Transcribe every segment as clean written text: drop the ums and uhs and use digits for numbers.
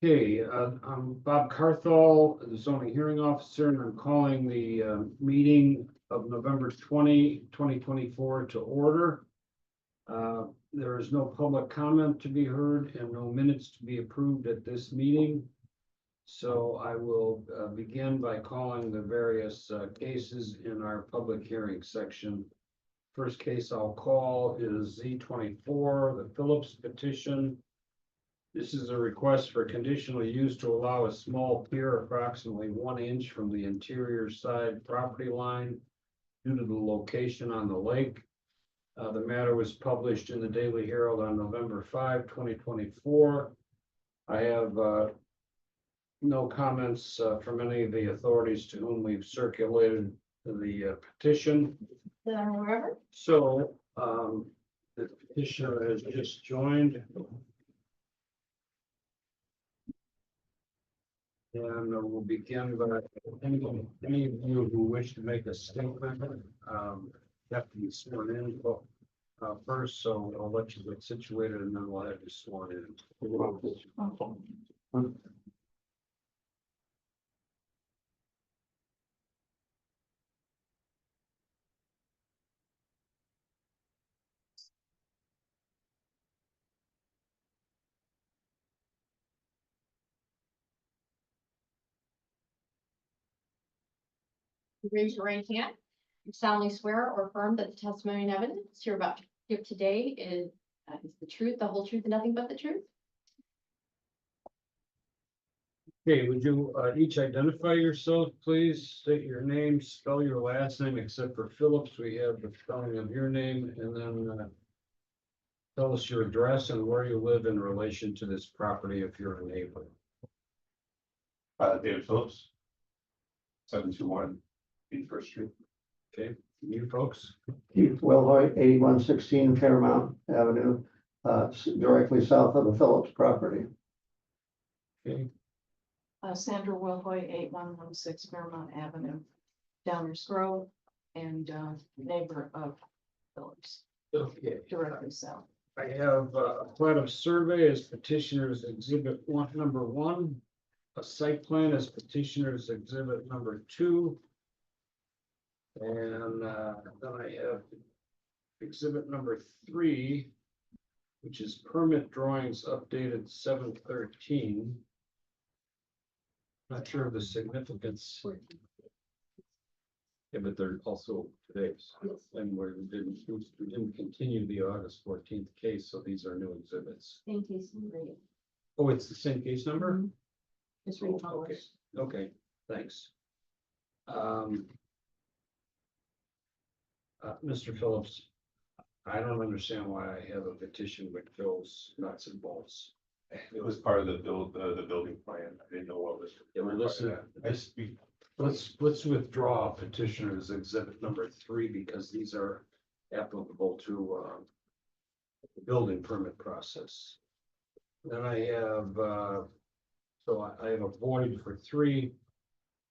Okay, I'm Bob Carthol, the zoning hearing officer, and I'm calling the meeting of November 20, 2024 to order. There is no public comment to be heard and no minutes to be approved at this meeting. So I will begin by calling the various cases in our public hearing section. First case I'll call is Z24, the Phillips petition. This is a request for conditional use to allow a small pier approximately 1 inch from the interior side property line due to the location on the lake. The matter was published in the Daily Herald on November 5, 2024. I have no comments from any of the authorities to whom we've circulated the petition. So the petitioner has just joined. And we'll begin by any of you who wish to make a statement, have to be sworn in first, so I'll let you get situated and then we'll have you sworn in. Raise your right hand. You solemnly swear or affirm that the testimony and evidence you're about to give today is the truth, the whole truth, and nothing but the truth. Okay, would you each identify yourself, please? State your name, spell your last name, except for Phillips. We have the spelling of your name, and then tell us your address and where you live in relation to this property if you're a neighbor. David Phillips, 721 First Street. Okay, you folks. Keith Wilhoit, 8116 Fairmount Avenue, directly south of the Phillips property. Okay, Sandra Wilhoy, 8116 Fairmount Avenue, Downers Grove, and neighbor of Phillips, okay. directly south. I have a plat of survey as petitioner's exhibit number 1, a site plan as petitioner's exhibit number 2. And then I have exhibit number 3, which is permit drawings updated 7/13. Not sure of the significance. Yeah, but they're also today's, and we didn't continue the August 14th case, so these are new exhibits. Thank you. Great. Oh, it's the same case number? It's Oh, republished. Okay, thanks. Mr. Phillips, I don't understand why I have a petition which shows nuts and bolts. It was part of the building plan. I didn't know what was. Yeah, well, listen, let's withdraw petitioner's exhibit number 3 because these are applicable to the building permit process. Then I have I have a void for 3.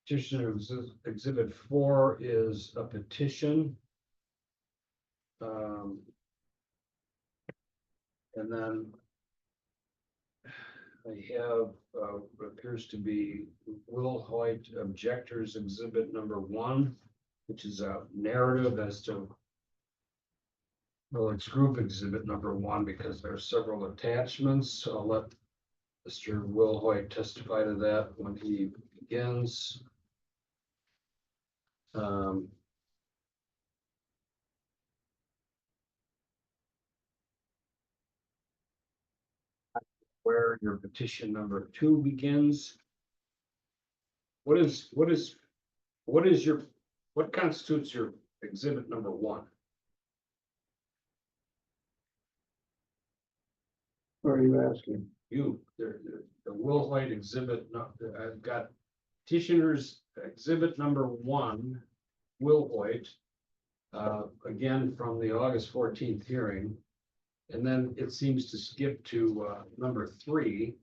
Petitioner's exhibit 4 is a petition. And then I have what appears to be Will Hoyt objectors exhibit number 1, which is a narrative as to, well, it's group exhibit number 1 because there are several attachments. So I'll let Mr. Will Hoyt testify to that when he begins. Where your petition number 2 begins. What constitutes your exhibit number 1? What are you asking? The Will Hoyt exhibit, I've got petitioner's exhibit number 1, Will Hoyt, again from the August 14th hearing. And then it seems to skip to number 3,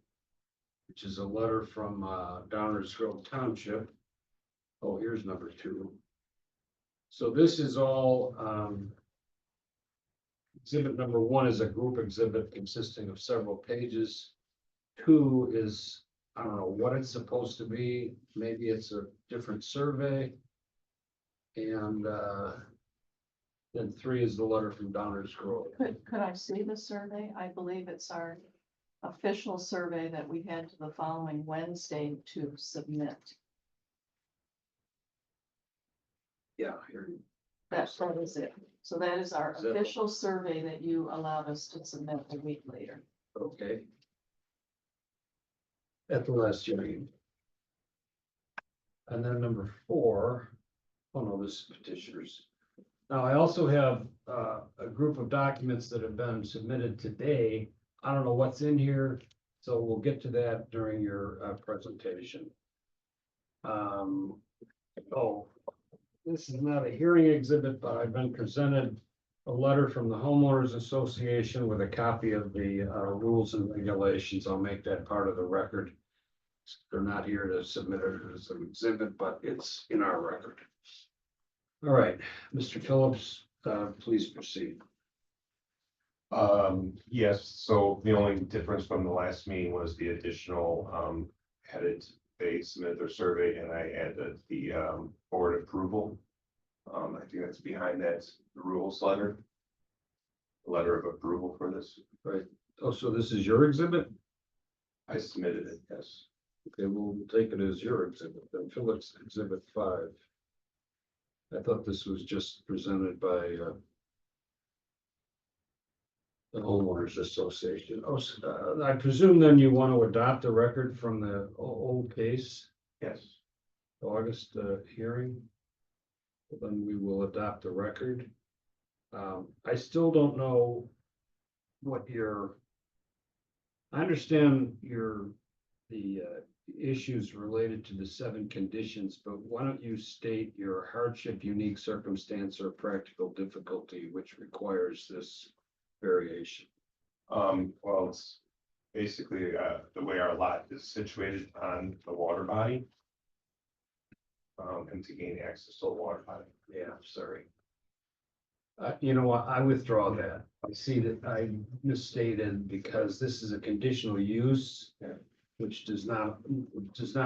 which is a letter from Downers Grove Township. Oh, here's number 2. So this is all exhibit number 1 is a group exhibit consisting of several pages. 2 is, I don't know what it's supposed to be, maybe it's a different survey. And then 3 is the letter from Downers Grove. Could I see the survey? I believe it's our official survey that we had to the following Wednesday to submit. Yeah, here. That is it. So that is our Is that- official survey that you allowed us to submit a week later. Okay. At the last hearing. And then number 4, oh no, this is petitioners. Now, I also have a group of documents that have been submitted today. I don't know what's in here, so we'll get to that during your presentation. Oh, this is not a hearing exhibit, but I've been presented a letter from the homeowners association with a copy of the rules and regulations. I'll make that part of the record. They're not here to submit it as an exhibit, but it's in our record. All right, Mr. Phillips, please proceed. Yes, so the only difference from the last meeting was the additional, they submitted their survey and I added the board approval. I think that's behind that rules letter. Letter of approval for this. Oh, so this is your exhibit? I submitted it, yes. Okay, we'll take it as your exhibit, then Phillips Exhibit 5. I thought this was just presented by the homeowners association. Oh, I presume then you want to adopt a record from the old case, Yes. August hearing. Then we will adopt the record. I still don't know what I understand the issues related to the 7 conditions, but why don't you state your hardship, unique circumstance, or practical difficulty, which requires this variation? Well, it's basically the way our lot is situated on the water body. And to gain access to the water body. Yeah, sorry. You know what, I withdraw that. I see that I misstated because this is a conditional use. Yeah. Which does not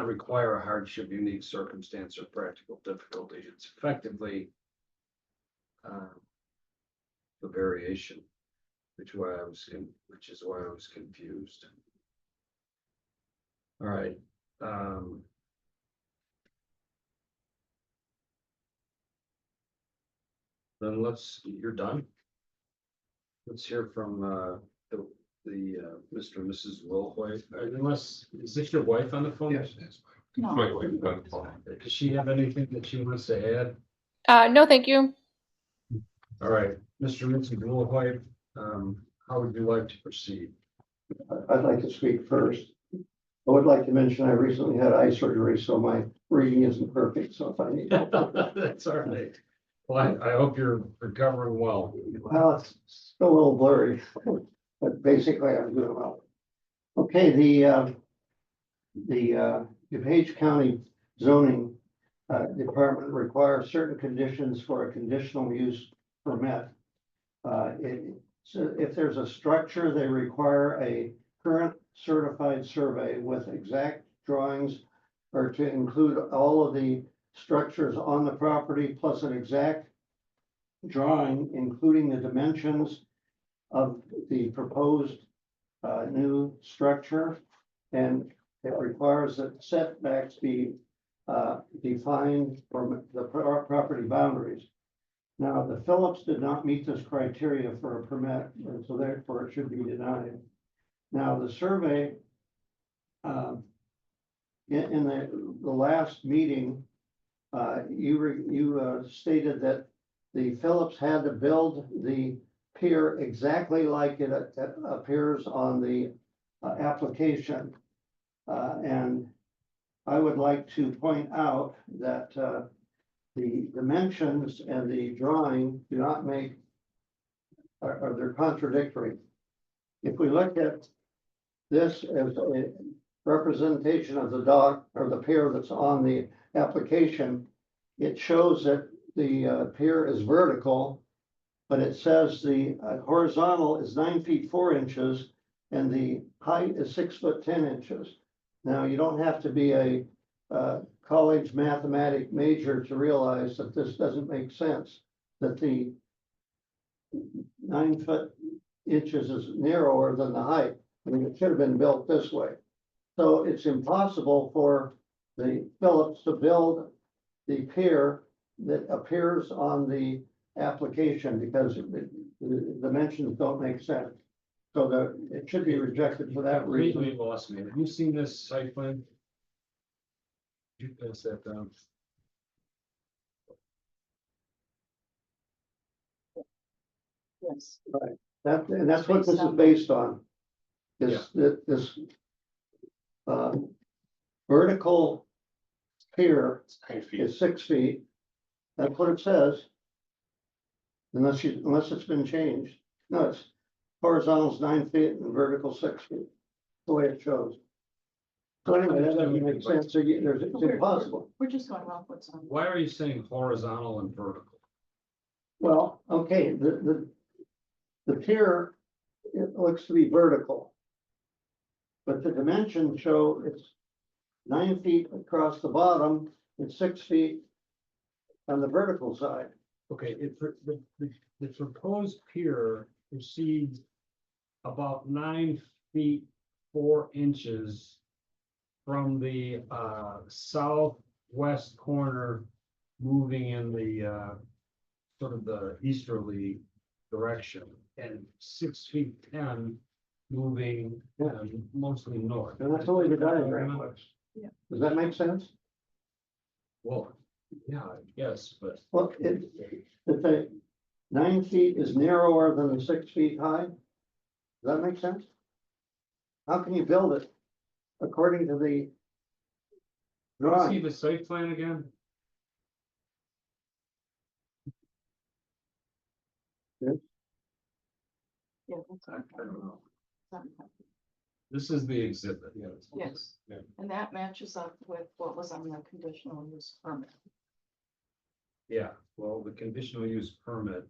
require a hardship, unique circumstance, or practical difficulty. It's effectively the variation, which is why I was confused. All right. Then you're done. Let's hear from the Mr. and Mrs. Wilhoit, unless, is this your wife on the phone? Yes. No. My wife is on the phone. Does she have anything that she wants to add? No, thank you. All right, Mr. and Mrs. Wilhoit, how would you like to proceed? I'd like to speak first. I would like to mention I recently had eye surgery, so my reading isn't perfect, so if I need help. That's all right. Well, I hope you're recovering well. Well, it's still a little blurry, but basically I'm doing well. Okay, the DuPage County zoning department requires certain conditions for a conditional use permit. So if there's a structure, they require a current certified survey with exact drawings or to include all of the structures on the property plus an exact drawing, including the dimensions of the proposed new structure. And it requires that setbacks be defined from the property boundaries. Now, the Phillips did not meet this criteria for a permit, and so therefore it should be denied. Now, the survey in the last meeting, you stated that the Phillips had to build the pier exactly like it appears on the application. And I would like to point out that the dimensions and the drawing do not make, or they're contradictory. If we look at this as a representation of the dock or the pier that's on the application, it shows that the pier is vertical, but it says the horizontal is 9 feet 4 inches and the height is 6 foot 10 inches. Now, you don't have to be a college mathematic major to realize that this doesn't make sense, that the 9 foot inches is narrower than the height. I mean, it should have been built this way. So it's impossible for the Phillips to build the pier that appears on the application because the dimensions don't make sense. So it should be rejected for that Completely reason. lost me. Have you seen this site plan? You pass that down. Yes. And that's what this is based on. Is that this vertical pier It's 9 feet. is 6 feet. That's what it says. Unless it's been changed. No, it's horizontal's 9 feet and vertical 6 feet. The way it shows. So anyway, that doesn't make sense. So it's impossible. We're just going off what's on. Why are you saying horizontal and vertical? Well, okay, the pier, it looks to be vertical. But the dimensions show it's 9 feet across the bottom and 6 feet on the vertical side. Okay, the proposed pier proceeds about 9 feet 4 inches from the southwest corner, moving in the sort of the easterly direction, and 6 feet 10 moving mostly north. And that's the way the diagram looks. Yeah. Does that make sense? Well, yeah, I guess, but Well, if the 9 feet is narrower than the 6 feet high, does that make sense? How can you build it according to the see drawing? the site plan again? Yeah, that's I don't know. on. This is the exhibit. Yes, Yeah. and that matches up with what was on the conditional use permit. Yeah, well, the conditional use permit,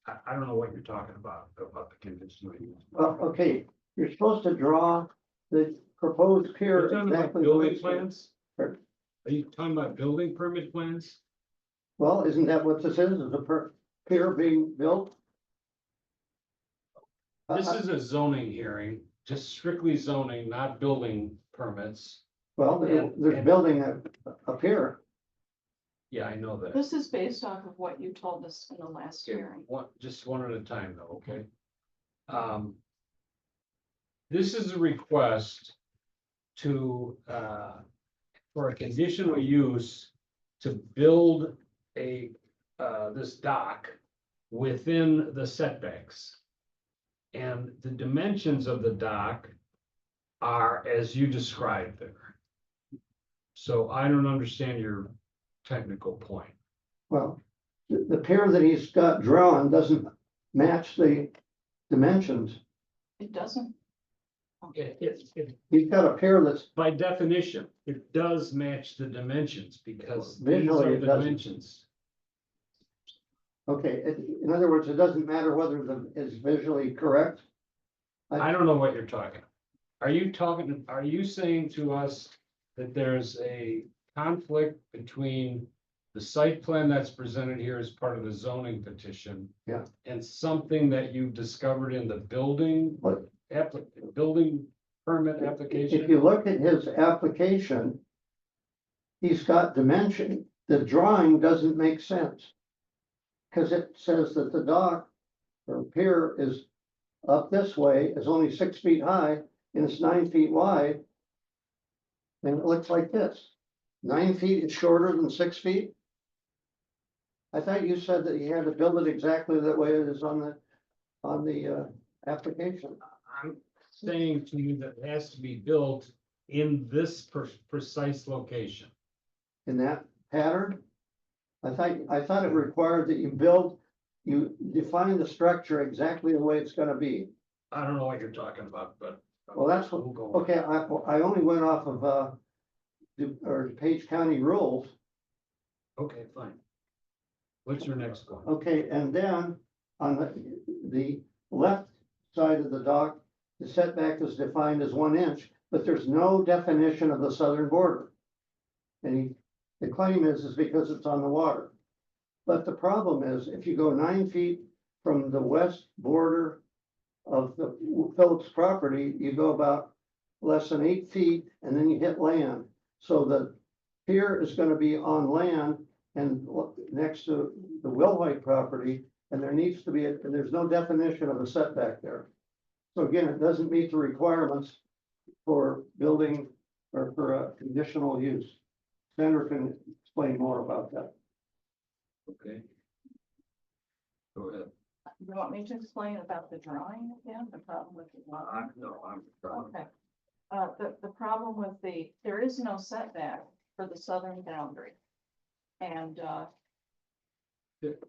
I don't know what you're talking about the conditional use. Well, okay, you're supposed to draw the proposed pier You're talking about exactly the way building it's. plans? Pardon? Are you talking about building permit plans? Well, isn't that what this is a pier being built? This is a zoning hearing, just strictly zoning, not building permits. Well, they're and- building a pier. Yeah, I know that. This is based off of what you told us in the last hearing. Just one at a time though, okay? This is a request to, for a conditional use to build this dock within the setbacks. And the dimensions of the dock are as you described there. So I don't understand your technical point. Well, the pier that he's got drawn doesn't match the dimensions. It doesn't. He's got a pier that's, By definition, it does match the dimensions because these Visually, are it the doesn't. dimensions. okay, in other words, it doesn't matter whether it's visually correct. I don't know what you're talking. Are you saying to us that there's a conflict between the site plan that's presented here as part of the zoning petition? Yeah. And something that you've discovered in the building What? building permit If you application? look at his application, he's got dimension, the drawing doesn't make sense. Cause it says that the dock or pier is up this way, is only 6 feet high and it's 9 feet wide. And it looks like this, 9 feet is shorter than 6 feet. I thought you said that you had to build it exactly that way it is on the application. I'm saying to you that it has to be built in this precise location. In that pattern? I thought it required that you define the structure exactly the way it's gonna be. I don't know what you're talking about, but. Well, that's we'll go on. Okay, I only went off of, DuPage County rules. Okay, fine. What's your next one? Okay, and then on the left side of the dock, the setback is defined as 1 inch, but there's no definition of the southern border. And the claim is because it's on the water. But the problem is, if you go 9 feet from the west border of the Phillips property, you go about less than 8 feet, and then you hit land. So the pier is gonna be on land and next to the Wilhite property, and there needs to be, and there's no definition of a setback there. So again, it doesn't meet the requirements for building or for a conditional use. Sandra can explain more about that. Okay. Go ahead. You want me to explain about the drawing again, the problem with the drawing? No, I'm. Okay. The problem with there is no setback for the southern boundary. And,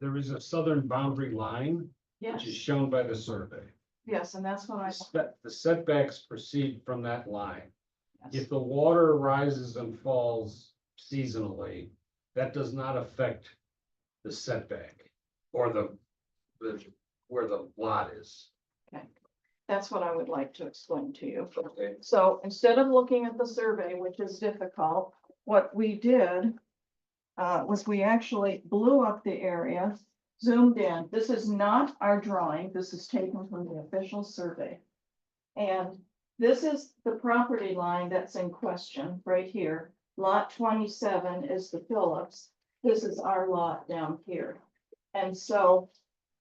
There is a southern boundary line, yes, which is shown by the survey. yes, and that's what The setbacks proceed from that line. yes. If the water rises and falls seasonally, that does not affect the setback or the where the lot is. That's what I would like to explain to you. Okay. So instead of looking at the survey, which is difficult, what we did was we actually blew up the area, zoomed in. This is not our drawing. This is taken from the official survey. And this is the property line that's in question right here. Lot 27 is the Phillips. This is our lot down here. And so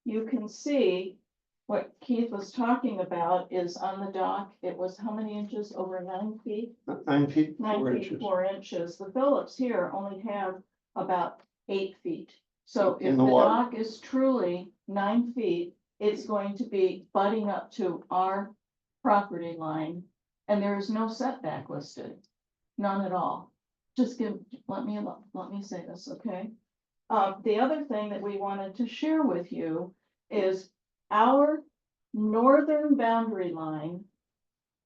you can see what Keith was talking about is on the dock. It was how many inches? Over 9 feet? 9 feet, 9 4 feet, inches. 4 inches. The Phillips here only have about 8 feet. So if In the the water. dock is truly 9 feet, it's going to be butting up to our property line. And there is no setback listed, none at all. Just let me say this, okay? The other thing that we wanted to share with you is our northern boundary line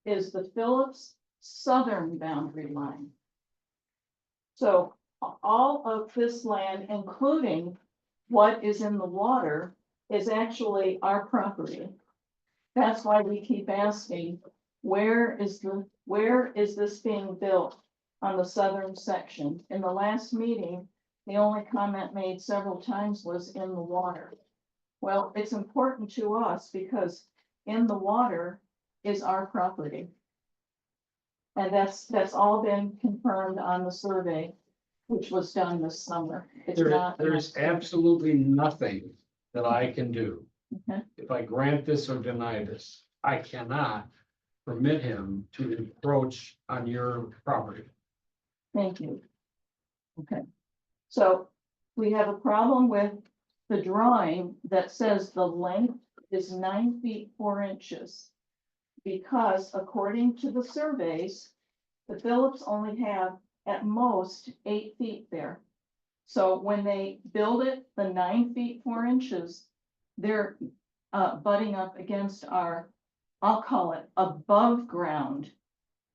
is the Phillips southern boundary line. So all of this land, including what is in the water, is actually our property. That's why we keep asking, where is this being built on the southern section? In the last meeting, the only comment made several times was in the water. Well, it's important to us because in the water is our property. And that's all been confirmed on the survey, which was done this summer. It's not. There's absolutely nothing that I can do. Okay. If I grant this or deny this, I cannot permit him to encroach on your property. Thank you. Okay, so we have a problem with the drawing that says the length is 9 feet 4 inches. Because according to the surveys, the Phillips only have at most 8 feet there. So when they build it, the 9 feet 4 inches, they're butting up against our, I'll call it above ground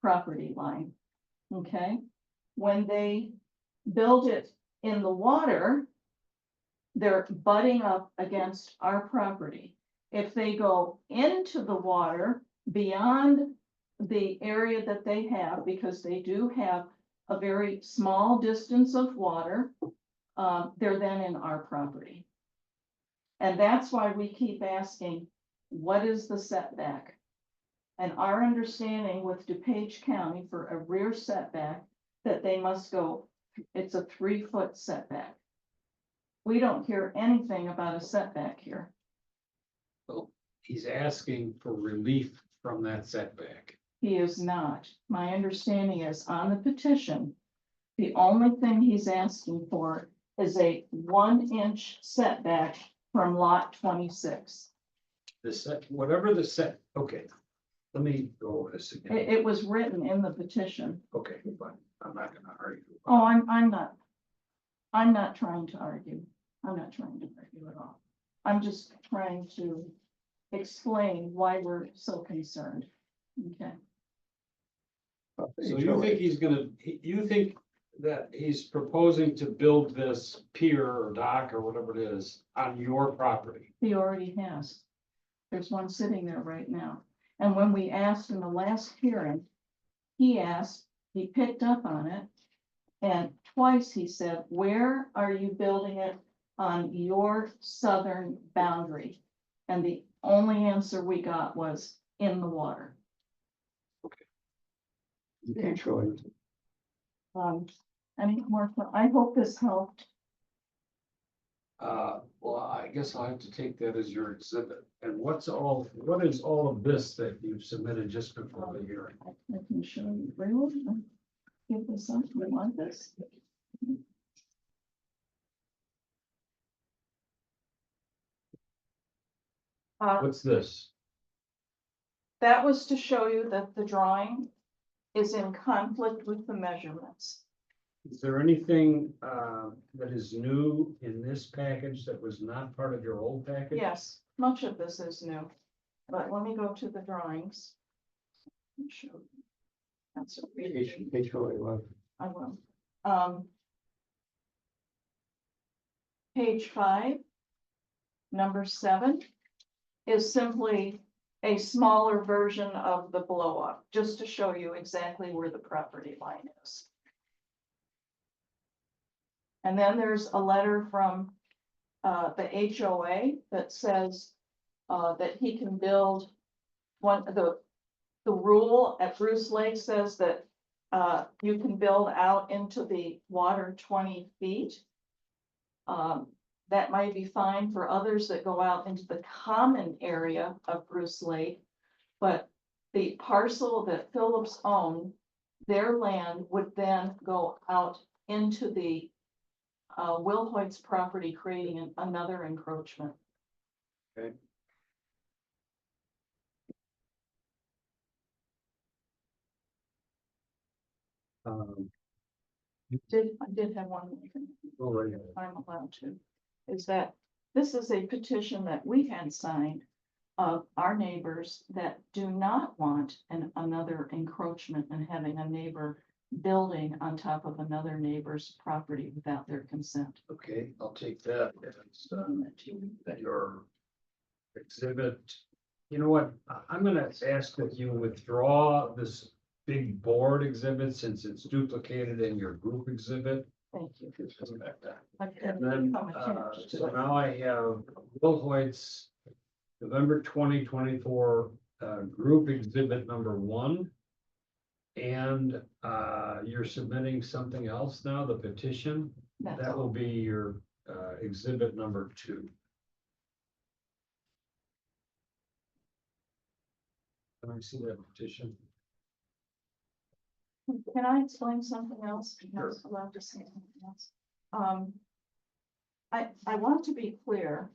property line. Okay, when they build it in the water, they're butting up against our property. If they go into the water beyond the area that they have, because they do have a very small distance of water, they're then in our property. And that's why we keep asking, what is the setback? And our understanding with DuPage County for a rear setback, that they must go, it's a 3-foot setback. We don't hear anything about a setback here. Well, he's asking for relief from that setback. He is not. My understanding is on the petition, the only thing he's asking for is a 1-inch setback from lot 26. The set, whatever the set, okay, let me go over this again. It was written in the petition. Okay, fine, I'm not gonna argue. Oh, I'm not trying to argue. I'm not trying to argue at all. I'm just trying to explain why we're so concerned. Okay. So you think he's gonna, you think that he's proposing to build this pier or dock or whatever it is on your property. He already has. There's one sitting there right now. And when we asked in the last hearing, he picked up on it. And twice he said, where are you building it on your southern boundary? And the only answer we got was in the water. Actually, Any more, I hope this helped. Well, I guess I'll have to take that as your exhibit. And what is all of this that you've submitted just before the hearing? I can show you, really, give this up, you want this? What's this? That was to show you that the drawing is in conflict with the measurements. Is there anything that is new in this package that was not part of your old package? Yes, much of this is new, but let me go to the drawings. Show you. That's what we page 41. I will. Page 5, number 7 is simply a smaller version of the blow up, just to show you exactly where the property line is. And then there's a letter from the HOA that says that he can build the rule at Bruce Lake says that you can build out into the water 20 feet. That might be fine for others that go out into the common area of Bruce Lake. But the parcel that Phillips owned, their land would then go out into the Will Hoyt's property, creating another encroachment. Okay. I did have one more thing. All right. If I'm allowed to, is that this is a petition that we had signed of our neighbors that do not want another encroachment and having a neighbor building on top of another neighbor's property without their consent. Okay, I'll take that as that your exhibit. You know what? I'm gonna ask that you withdraw this big board exhibit since it's duplicated in your group exhibit. Thank you. And then, so now I have Will Hoyt's November 2024 group exhibit number 1. And you're submitting something else now, the petition. That will be your exhibit number 2. Can I see that petition? Can I explain something else? Sure. I was allowed to say something else. I want to be clear.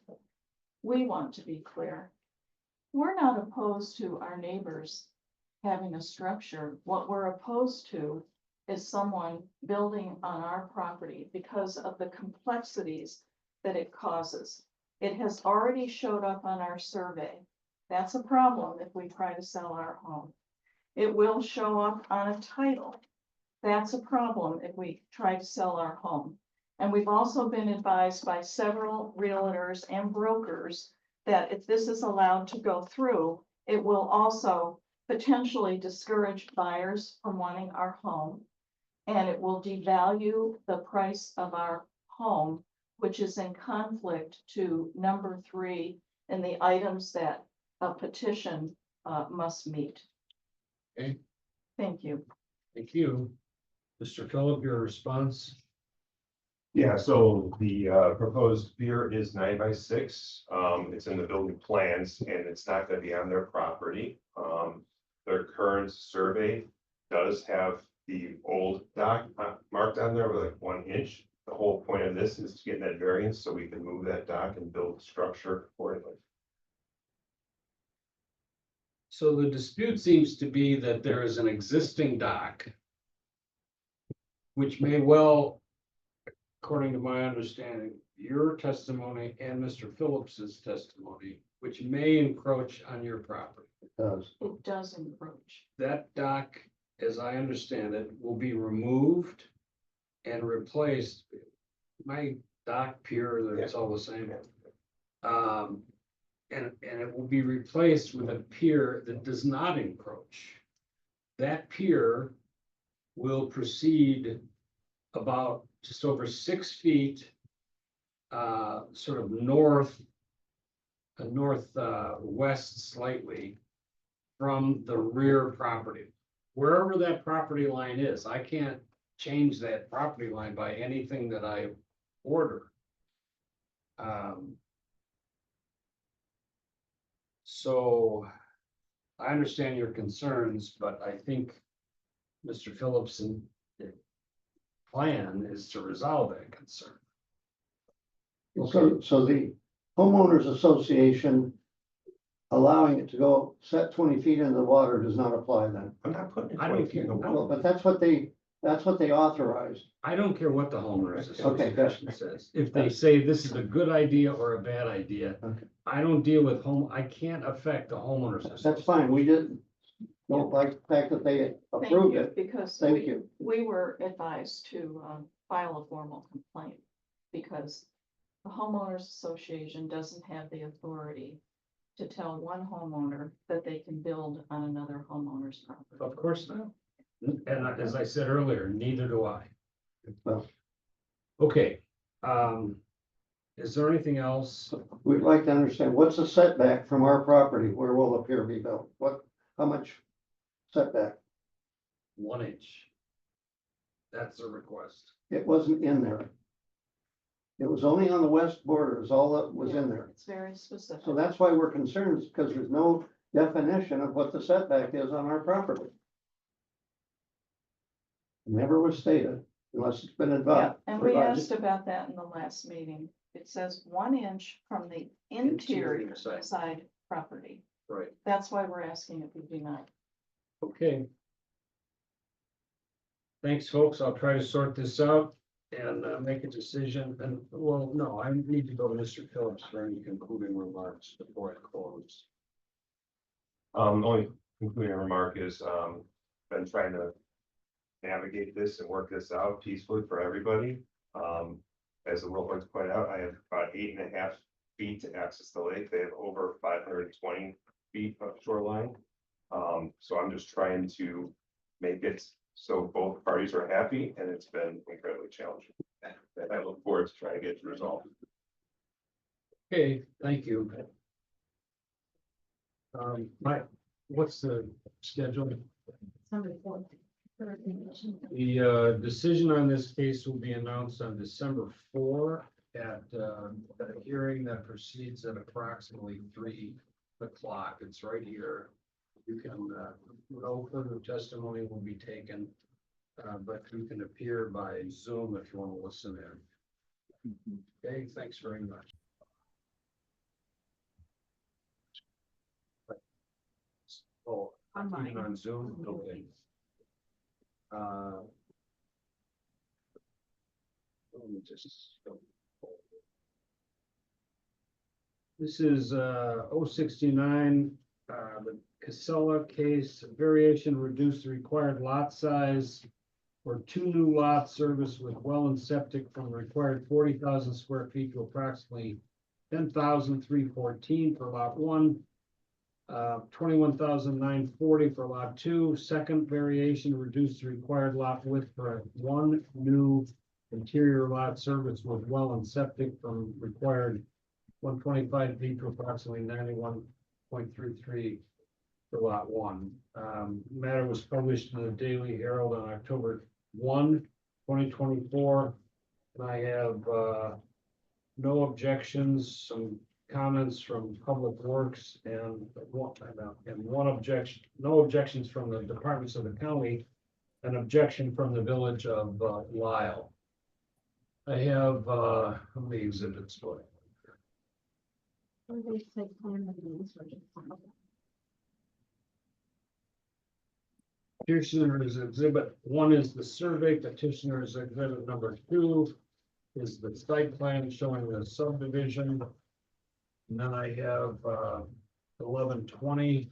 We want to be clear. We're not opposed to our neighbors having a structure. What we're opposed to is someone building on our property because of the complexities that it causes. It has already showed up on our survey. That's a problem if we try to sell our home. It will show up on a title. That's a problem if we try to sell our home. And we've also been advised by several realtors and brokers that if this is allowed to go through, it will also potentially discourage buyers from wanting our home. And it will devalue the price of our home, which is in conflict to number 3 in the items that a petition must meet. Okay. Thank you. Thank you. Mr. Phillip, your response? Yeah, so the proposed pier is 9 by 6. It's in the building plans and it's not gonna be on their property. Their current survey does have the old dock marked on there with like 1 inch. The whole point of this is to get that variance so we can move that dock and build the structure accordingly. So the dispute seems to be that there is an existing dock, which may well, according to my understanding, your testimony and Mr. Phillips's testimony, which may encroach on your property. It does. It does encroach. That dock, as I understand it, will be removed and replaced my dock pier, it's all the same. And it will be replaced with a pier that does not encroach. That pier will proceed about just over 6 feet, sort of northwest slightly from the rear property. Wherever that property line is, I can't change that property line by anything that I order. So I understand your concerns, but I think Mr. Phillipson' plan is to resolve that concern. So the homeowners association allowing it to go set 20 feet into the water does not apply then. I'm not putting it I don't 20 feet in the care. water. Well, but that's what they authorized. I don't care what the homeowners Okay, good. association says. If they say this is a good idea or a bad idea, Okay. I don't deal with I can't affect the homeowners. That's fine. We didn't, don't like the fact that they Thank approved you, it. because Thank you. we were advised to file a formal complaint because the homeowners association doesn't have the authority to tell one homeowner that they can build on another homeowner's property. Of course not. And as I said earlier, neither do I. Well, Okay, is there anything else? we'd like to understand, what's the setback from our property? Where will the pier be built? How much setback? 1 inch. That's a request. It wasn't in there. It was only on the west border is all that was Yeah, in there. It's very specific. So that's why we're concerned, because there's no definition of what the setback is on our property. It never was stated unless it's been Yeah, advised. and we asked about that in the last meeting. It says 1 inch from the interior Interior side. side property. Right, That's why we're asking if we do not. okay. Thanks, folks. I'll try to sort this out and make a decision. And, well, no, I need to go to Mr. Phillips for any concluding remarks before I close. Only concluding remark is, been trying to navigate this and work this out peacefully for everybody. As the Wilfords pointed out, I have about 8.5 feet to access the lake. They have over 520 feet of shoreline. So I'm just trying to make it so both parties are happy, and it's been incredibly challenging. And I look forward to trying to get it resolved. Okay, thank you. What's the schedule? December 4th. The decision on this case will be announced on December 4 at a hearing that proceeds at approximately 3 o'clock. It's right here. You can, no further testimony will be taken, but you can appear by Zoom if you want to listen in. Okay, thanks very much. Oh, even on Zoom, okay. Let me just. This is 069, the Casella case, variation reduced the required lot size for 2 new lots serviced with well and septic from the required 40,000 square feet to approximately 10,314 for lot 1. 21,940 for lot 2. Second variation reduced the required lot width for 1 new interior lot service with well and septic from required 125 feet to approximately 91.33 for lot 1. Matter was published in the Daily Herald on October 1, 2024. And I have no objections, some comments from Public Works and one objection, no objections from the departments of the county, an objection from the village of Lyle. I have how many exhibits? What? Petitioner's exhibit 1 is the survey. Petitioner's exhibit number 2 is the site plan showing the subdivision. And then I have 1120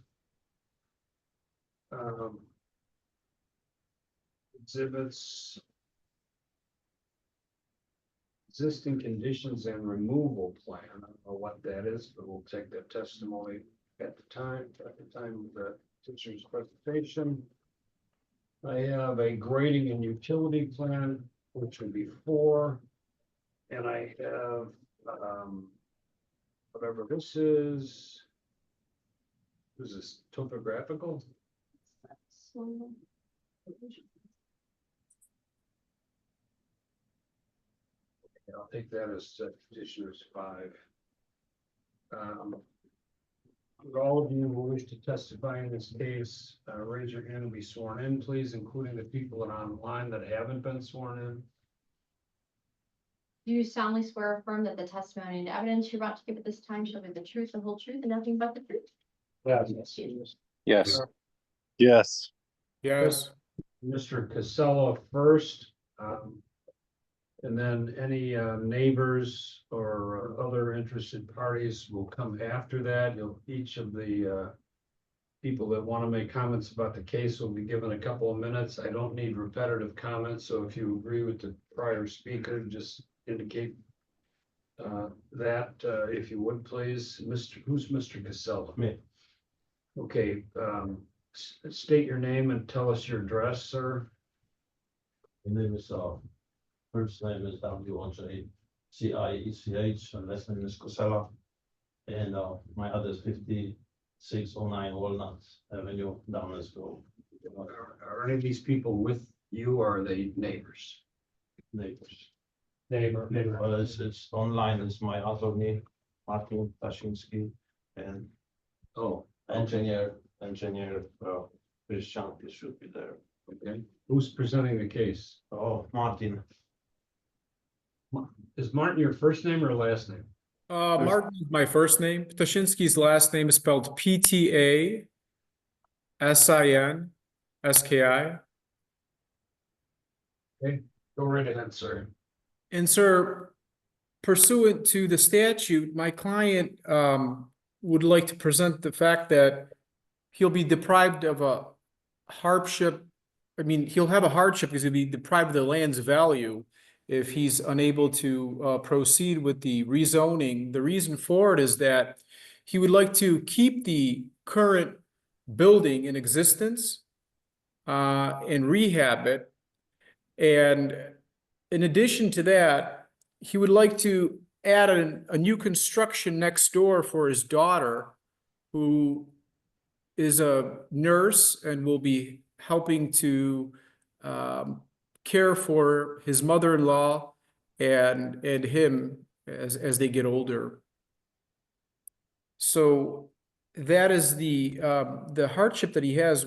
exhibits. existing conditions and removal plan. I don't know what that is, but we'll take that testimony at the time of the teacher's presentation. I have a grading and utility plan, which would be 4. And I have, whatever this is. Is this topographical? I'll take that as petitioners 5. For all of you who wish to testify in this case, raise your hand and be sworn in, please, including the people that are online that haven't been sworn in. Do you solemnly swear or affirm that the testimony and evidence you're about to give at this time shall be the truth, the whole truth, and nothing but the truth? Yes. Yes. Yes. Yes. Mr. Casella first. And then any neighbors or other interested parties will come after that. Each of the people that want to make comments about the case will be given a couple of minutes. I don't need repetitive comments, so if you agree with the prior speaker, just indicate that, if you would, please. Who's Mr. Casella? Me. Okay, state your name and tell us your address, sir. My name is, first name is WHACIECH, and last name is Cosella. And, my address 5609 Walnut Avenue, Downesville. Are any of these people with you, or are they neighbors? Neighbors. Neighbor. Well, it's online, it's my attorney, Martin Tashinsky, and Oh, engineer, Christian, he should be there. okay. Who's presenting the case? Oh, Martin, Is Martin your first name or last name? Martin is my first name. Ptashinsky's last name is spelled Ptasinski. Go right ahead, sir. And sir, pursuant to the statute, my client would like to present the fact that he'll be deprived of a hardship. I mean, he'll have a hardship because he'll be deprived of the land's value if he's unable to proceed with the rezoning. The reason for it is that he would like to keep the current building in existence and rehab it. And in addition to that, he would like to add a new construction next door for his daughter, who is a nurse and will be helping to care for his mother-in-law and him as they get older. So that is the hardship that he has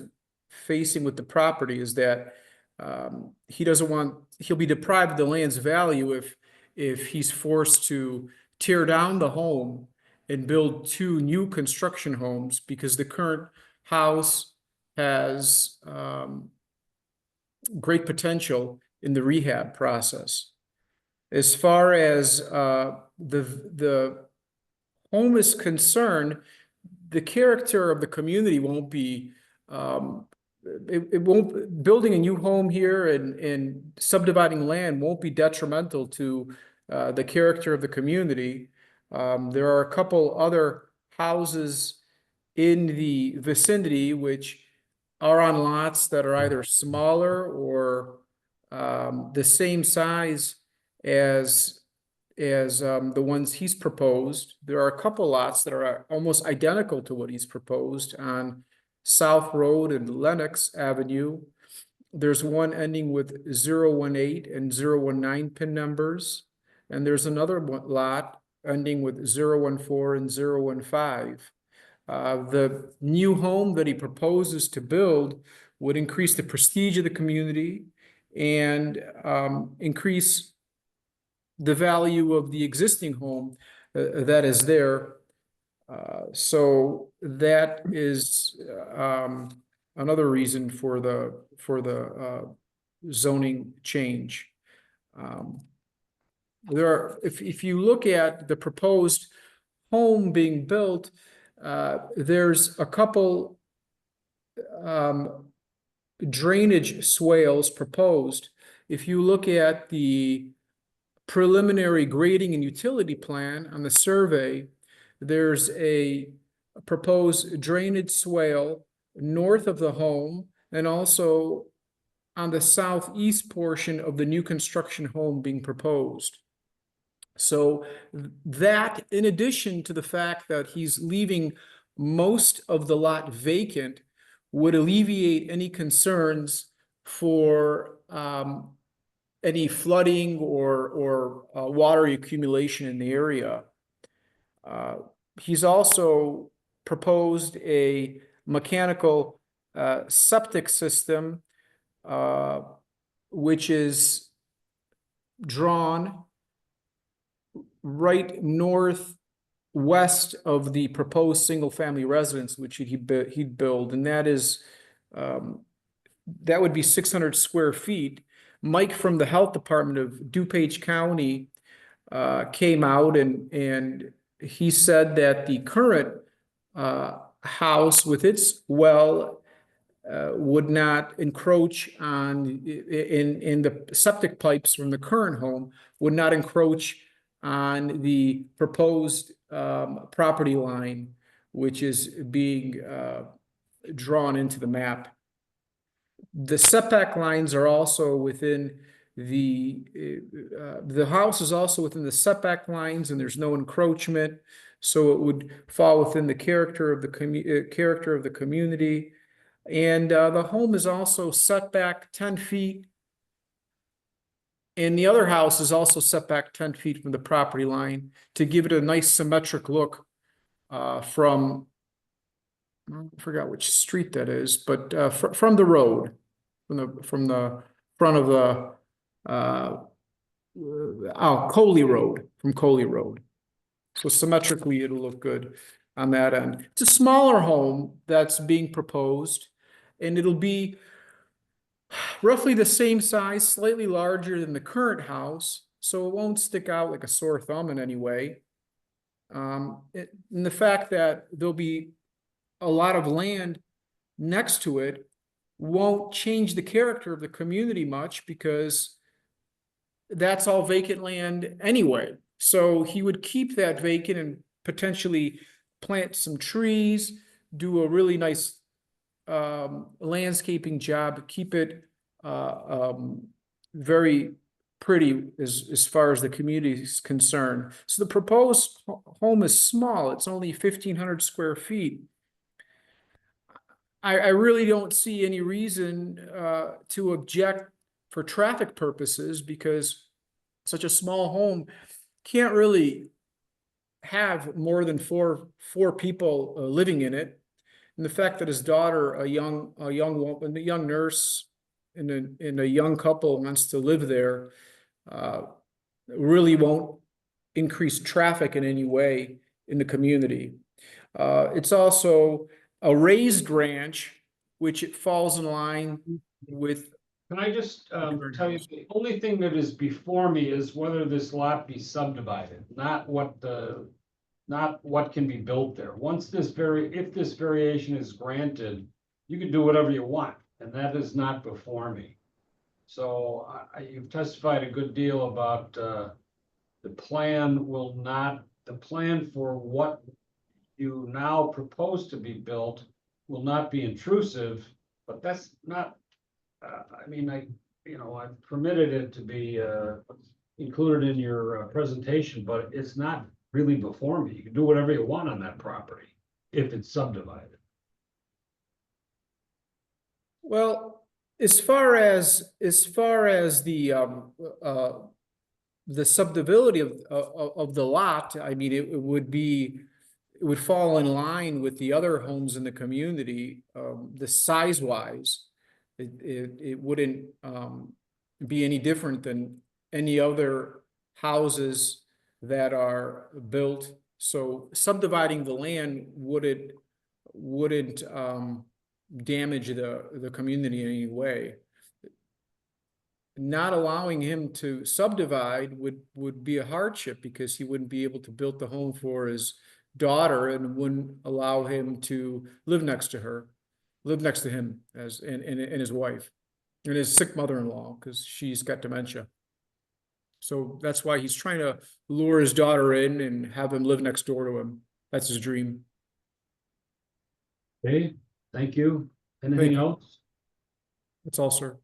facing with the property, is that he'll be deprived of the land's value if he's forced to tear down the home and build 2 new construction homes, because the current house has great potential in the rehab process. As far as the home is concerned, the character of the community won't be building a new home here and subdividing land won't be detrimental to the character of the community. There are a couple other houses in the vicinity which are on lots that are either smaller or the same size as the ones he's proposed. There are a couple lots that are almost identical to what he's proposed on South Road and Lenox Avenue. There's one ending with 018 and 019 pin numbers, and there's another lot ending with 014 and 015. The new home that he proposes to build would increase the prestige of the community and increase the value of the existing home that is there. So that is another reason for the zoning change. If you look at the proposed home being built, there's a couple drainage swales proposed. If you look at the preliminary grading and utility plan on the survey, there's a proposed drainage swale north of the home and also on the southeast portion of the new construction home being proposed. So that, in addition to the fact that he's leaving most of the lot vacant, would alleviate any concerns for any flooding or water accumulation in the area. He's also proposed a mechanical septic system, which is drawn right northwest of the proposed single-family residence, which he'd build, and that is that would be 600 square feet. Mike from the health department of DuPage County came out and he said that the current house with its well would not encroach on in the septic pipes from the current home would not encroach on the proposed property line, which is being drawn into the map. The setback lines are also within the house is also within the setback lines, and there's no encroachment, so it would fall within the character of the community. And the home is also set back 10 feet. And the other house is also set back 10 feet from the property line to give it a nice symmetric look from, I forgot which street that is, but from the road, from the front of the Coley Road, from Coley Road. So symmetrically, it'll look good on that end. It's a smaller home that's being proposed, and it'll be roughly the same size, slightly larger than the current house, so it won't stick out like a sore thumb in any way. And the fact that there'll be a lot of land next to it won't change the character of the community much, because that's all vacant land anyway. So he would keep that vacant and potentially plant some trees, do a really nice landscaping job, keep it very pretty as far as the community is concerned. So the proposed home is small. It's only 1,500 square feet. I really don't see any reason to object for traffic purposes, because such a small home can't really have more than four people living in it. And the fact that his daughter, a young nurse and a young couple wants to live there, really won't increase traffic in any way in the community. It's also a raised ranch, which it falls in line with. Can I just tell you, the only thing that is before me is whether this lot be subdivided, not what can be built there. If this variation is granted, you can do whatever you want, and that is not before me. So you've testified a good deal about the plan for what you now propose to be built will not be intrusive, but that's not, I've permitted it to be included in your presentation, but it's not really before me. You can do whatever you want on that property if it's subdivided. Well, as far as the subdividability of the lot, I mean, it would fall in line with the other homes in the community, the size wise. It wouldn't be any different than any other houses that are built. So subdividing the land wouldn't damage the community in any way. Not allowing him to subdivide would be a hardship, because he wouldn't be able to build the home for his daughter and wouldn't allow him to live next to him and his wife and his sick mother-in-law, because she's got dementia. So that's why he's trying to lure his daughter in and have him live next door to him. That's his dream. Okay, thank you. Thank Anything you. else? That's all, sir.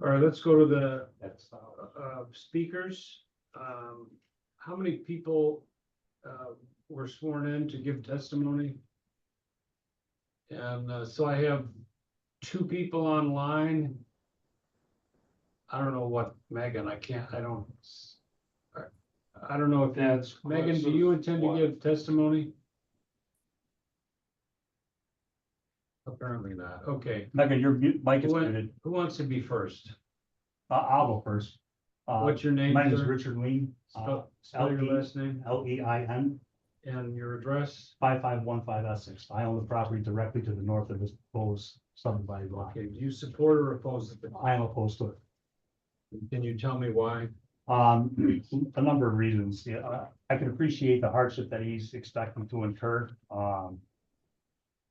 All right, let's go to the That's, speakers. How many people were sworn in to give testimony? And so I have 2 people online. I don't know what, Megan, I don't know if that's, Megan, do you intend to give testimony? Apparently not. Okay. Megan, your mic is Who muted. who wants to be first? I'll go first. What's your name, My name is sir? Richard Lean, Spell your last name Lein, and your address. 5515 Essex. I own the property directly to the north of this proposed subdivided lot. Okay, do you support or oppose it? I am opposed to it. Can you tell me why? A number of reasons. Yeah, I can appreciate the hardship that he's expecting to incur.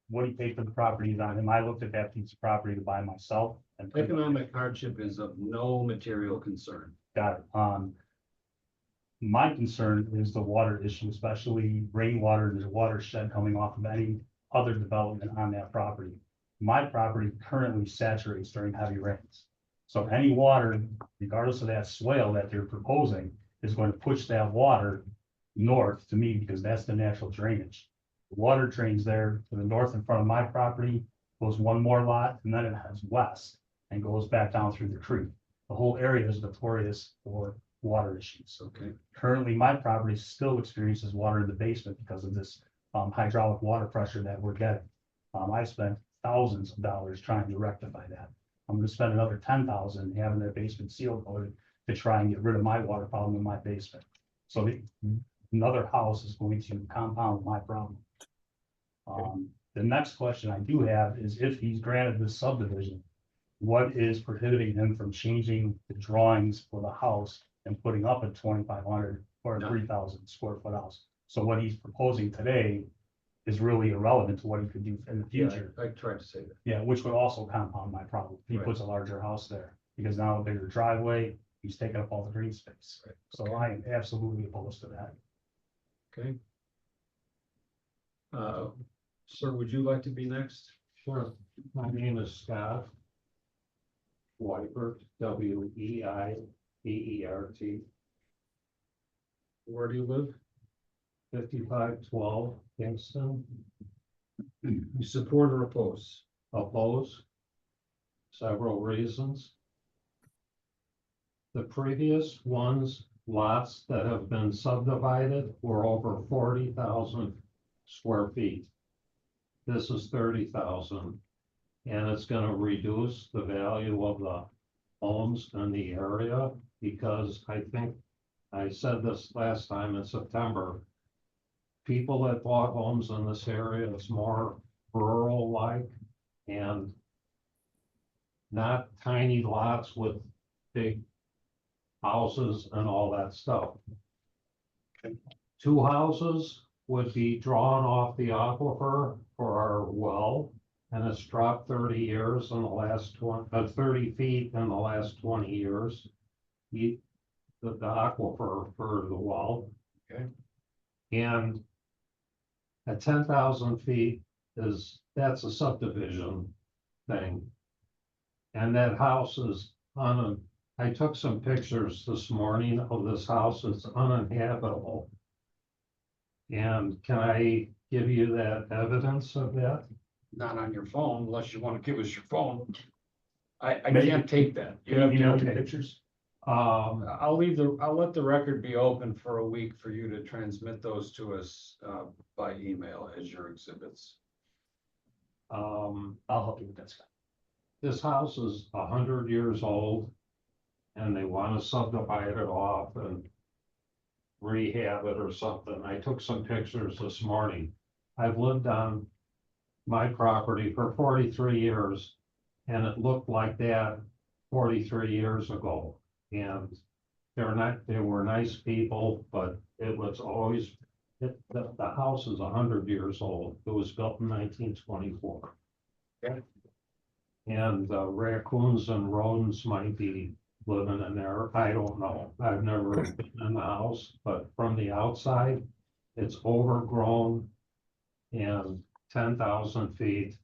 What he paid for the property is on him. I looked at that piece of property to buy myself and Economic hardship is of no material concern. got it. My concern is the water issue, especially rainwater. There's a watershed coming off of any other development on that property. My property currently saturates during heavy rains. So any water, regardless of that swale that they're proposing, is going to push that water north to me because that's the natural drainage. The water drains there to the north in front of my property, goes one more lot, and then it heads west and goes back down through the creek. The whole area is notorious for water issues. Okay, Currently, my property still experiences water in the basement because of this hydraulic water pressure that we're getting. I spent thousands of dollars trying to rectify that. I'm gonna spend another 10,000 having that basement seal coated to try and get rid of my water problem in my basement. So another house is going to compound my problem. The next question I do have is if he's granted this subdivision, what is prohibiting him from changing the drawings for the house and putting up a 2,500 or No. 3,000 square foot house? So what he's proposing today is really irrelevant to what he could do in the yeah, future. I tried to say that. Yeah, which would also compound my problem. If he Right. puts a larger house there, because now a bigger driveway, he's taking up all the green space. Right. So I am absolutely opposed to that. Okay. Sir, would you like to be next? Sure. My name is Scott Weibert, Weibeert, Where do you live? 5512 Kingston. You support or oppose? Oppose. Several reasons. The previous lots that have been subdivided were over 40,000 square feet. This is 30,000. And it's gonna reduce the value of the homes in the area because I think I said this last time in September. People that bought homes in this area, it's more rural-like and not tiny lots with big houses and all that stuff. 2 houses would be drawn off the aquifer for our well, and it's dropped 30 years in the last 30 feet in the last 20 years. The aquifer for the well. Okay. And at 10,000 feet that's a subdivision thing. And that house is I took some pictures this morning of this house. It's uninhabitable. And can I give you that evidence of that? Not on your phone unless you want to give us your phone. I Maybe. can't take that. You Can have you email to. me pictures? I'll let the record be open for a week for you to transmit those to us by email as your exhibits. I'll help you with that, Scott. This house is 100 years old. And they want to subdivide it off and rehab it or something. I took some pictures this morning. I've lived on my property for 43 years. And it looked like that 43 years ago. And they were nice people, but it was always, the house is 100 years old. It was built in 1924. Okay. And raccoons and rodents might be living in there. I don't know. I've never been in the house, but from the outside, it's overgrown and 10,000 feet.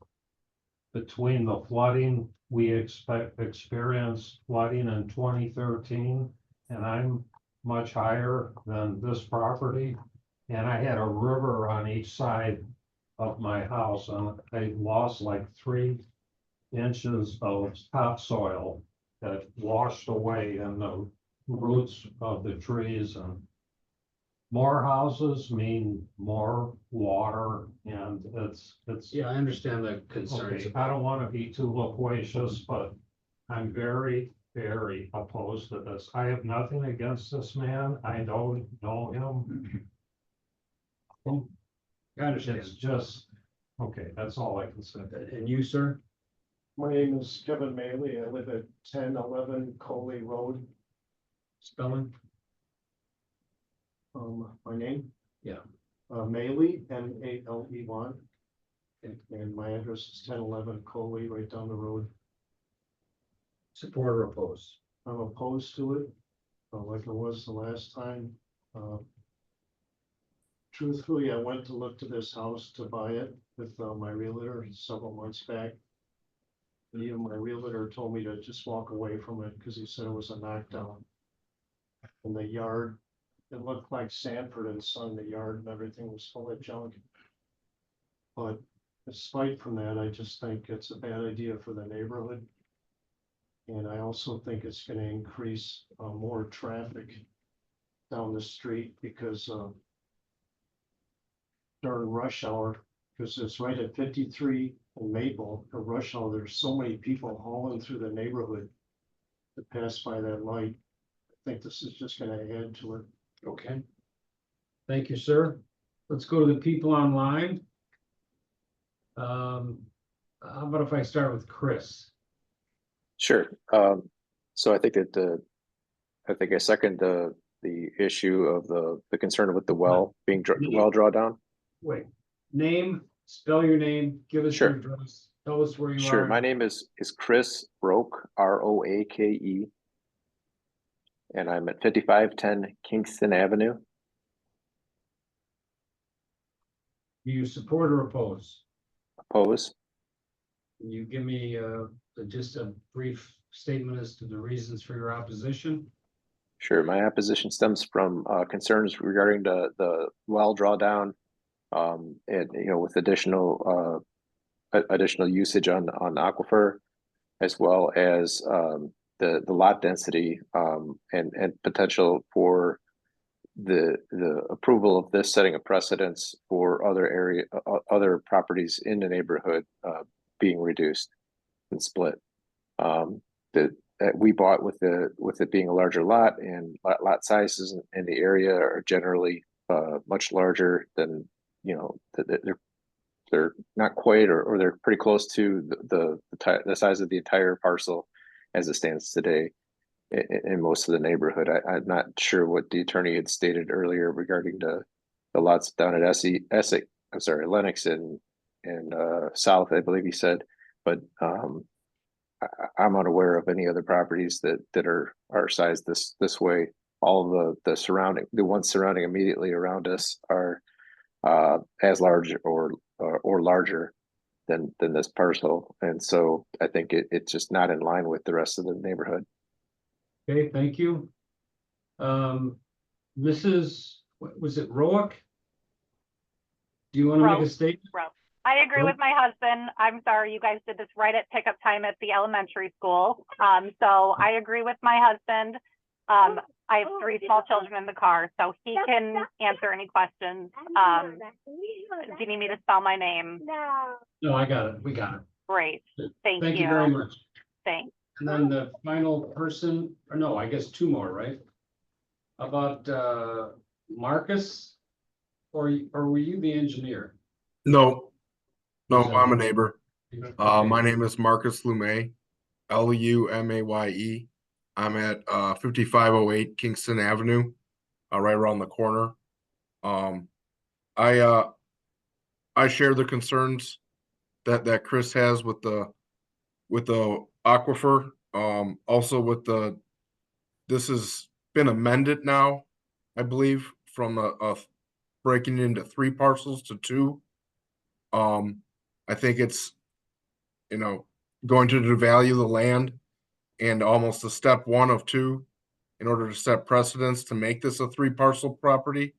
Between the flooding, we experienced flooding in 2013, and I'm much higher than this property. And I had a river on each side of my house, and I lost like 3 inches of topsoil that washed away in the roots of the trees. And more houses mean more water, and it's. Yeah, I understand the concerns. Okay, I don't want to be too loquacious, but I'm very, very opposed to this. I have nothing against this man. I don't know him. I understand. It's just, okay, that's all I can say. And you, sir? My name is Kevin Maley. I live at 1011 Coley Road. Spelling? My name? Yeah. Maley, M-A-L-E-Y. And my address is 1011 Coley, right down the road. Support or oppose? I'm opposed to it, like I was the last time. Truthfully, I went to look to this house to buy it with my realtor several months back. And even my realtor told me to just walk away from it because he said it was a knockdown. In the yard, it looked like Sanford and Son, the yard and everything was full of junk. But despite from that, I just think it's a bad idea for the neighborhood. And I also think it's gonna increase more traffic down the street because during rush hour, because it's right at 53 and Maple, at rush hour, there's so many people hauling through the neighborhood to pass by that light. I think this is just gonna add to it. Okay. Thank you, sir. Let's go to the people online. How about if I start with Chris? Sure. So I think that I think I second the issue of the concern with the well being well drawdown. Wait, name, spell your name, give us your Sure. address, tell us where you are. Sure. My name is Chris Roke, R-O-A-K-E. And I'm at 5510 Kingston Avenue. Do you support or oppose? Oppose. Can you give me just a brief statement as to the reasons for your opposition? Sure. My opposition stems from concerns regarding the well drawdown, and with additional usage on aquifer, as well as the lot density and potential for the approval of this setting a precedence for other properties in the neighborhood being reduced and split. That we bought with it being a larger lot, and lot sizes in the area are generally much larger than, they're not quite, or they're pretty close to the size of the entire parcel as it stands today in most of the neighborhood. I'm not sure what the attorney had stated earlier regarding the lots down at Lennox and South, I believe he said, but I'm unaware of any other properties that are sized this way. All the ones surrounding immediately around us are as large or larger than this parcel, and so I think it's just not in line with the rest of the neighborhood. Okay, thank you. Mrs., was it Roick? Do you want to make a statement? I agree with my husband. I'm sorry, you guys did this right at pickup time at the elementary school. So I agree with my husband. I have 3 small children in the car, so he can answer any questions. Do you need me to spell my name? No, I got it. We got it. Great. Thank you very much. Thanks. And then the final person, or no, I guess 2 more, right? How about Marcus? Or were you the engineer? No, Okay. I'm a neighbor. Okay. My name is Marcus Lume, Lumaye. I'm at 5508 Kingston Avenue, right around the corner. I share the concerns that Chris has with the aquifer, also with the this has been amended now, I believe, from a breaking into 3 parcels to 2. I think it's, going to devalue the land and almost a step 1 of 2 in order to set precedence to make this a 3 parcel property,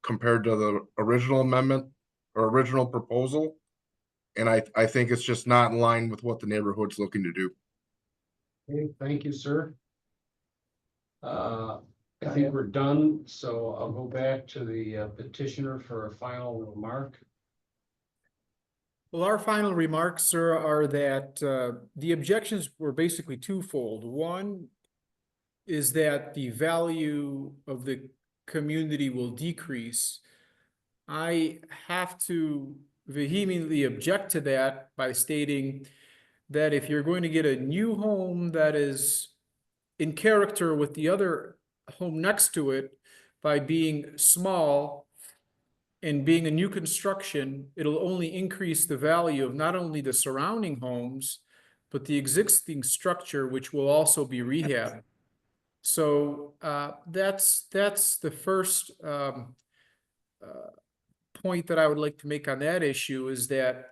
compared to the original amendment or original proposal. And I think it's just not in line with what the neighborhood's looking to do. Okay, thank you, sir. I think we're done, so I'll go back to the petitioner for a final remark. Well, our final remarks, sir, are that the objections were basically twofold. One is that the value of the community will decrease. I have to vehemently object to that by stating that if you're going to get a new home that is in character with the other home next to it by being small and being a new construction, it'll only increase the value of not only the surrounding homes, but the existing structure, which will also be rehabbed. So that's the first point that I would like to make on that issue, is that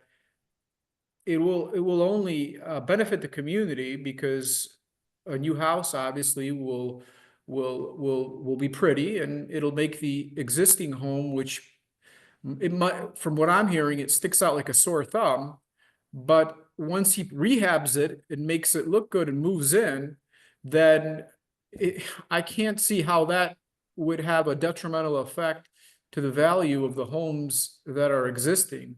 it will only benefit the community, because a new house obviously will be pretty, and it'll make the existing home, which it might, from what I'm hearing, it sticks out like a sore thumb. But once he rehabs it and makes it look good and moves in, then I can't see how that would have a detrimental effect to the value of the homes that are existing.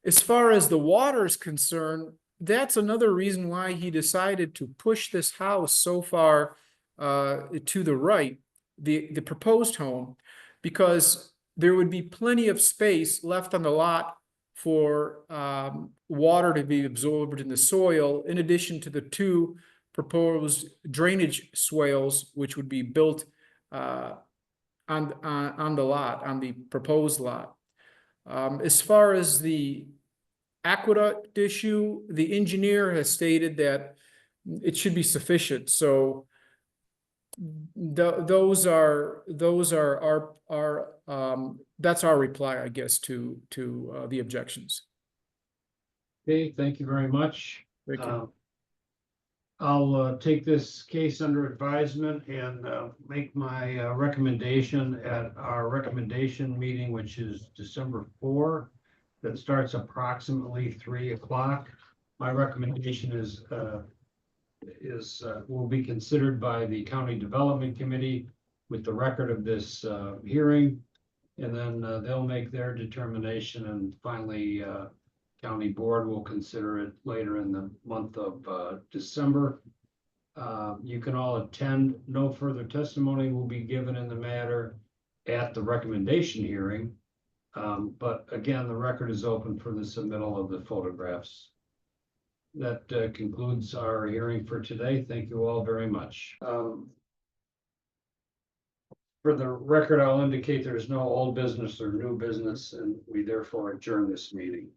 As far as the water is concerned, that's another reason why he decided to push this house so far to the right, the proposed home, because there would be plenty of space left on the lot for water to be absorbed in the soil, in addition to the 2 proposed drainage swales, which would be built on the lot, on the proposed lot. As far as the aqueduct issue, the engineer has stated that it should be sufficient. So those are our that's our reply, I guess, to the objections. Okay, thank you very much. Thank you. I'll take this case under advisement and make my recommendation at our recommendation meeting, which is December 4, that starts approximately 3 o'clock. My recommendation will be considered by the County Development Committee with the record of this hearing, and then they'll make their determination, and finally County Board will consider it later in the month of December. You can all attend. No further testimony will be given in the matter at the recommendation hearing. But again, the record is open for the submittal of the photographs. That concludes our hearing for today. Thank you all very much. For the record, I'll indicate there's no old business or new business, and we therefore adjourn this meeting.